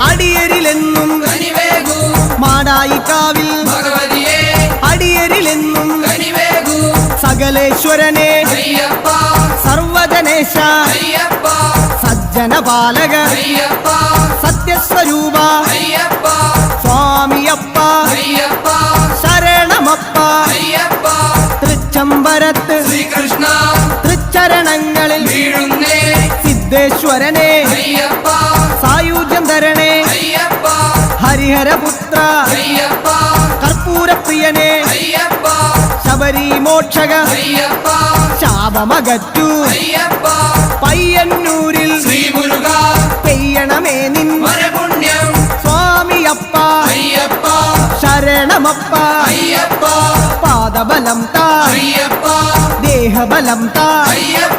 അടിയരിലെന്നും കനിവേകൂ മാടായിക്കാവിൽ ഭഗവതിയെ അടിയരിലെന്നും കനിവേകൂ സകലേശ്വരനെ അയ്യപ്പ സർവജനേശ അയ്യപ്പ സജ്ജനപാലക അയ്യപ്പ സത്യസ്വരൂപ അയ്യപ്പ സ്വാമിയപ്പ അയ്യപ്പ ശരണമപ്പ അയ്യപ്പ തൃച്ചംബരത്ത് ശ്രീകൃഷ്ണ തൃച്ചരണങ്ങളിൽ വീഴുന്നേ സിദ്ധേശ്വരനെ അയ്യപ്പ സായുജ്യം തരണേ അയ്യപ്പ ഹരിഹരപുത്ര അയ്യപ്പ കർപ്പൂരപ്രിയനെ അയ്യപ്പ ശബരി മോക്ഷക അയ്യപ്പ ശാപമകറ്റു അയ്യപ്പ പയ്യന്നൂരിൽ ശ്രീമുരുക പെയ്യണമേ നിൻ വരപുണ്യം സ്വാമിയപ്പ അയ്യപ്പ ശരണമപ്പ അയ്യപ്പ പാദബലം താ അയ്യപ്പ ദേഹബലം താ അയ്യപ്പ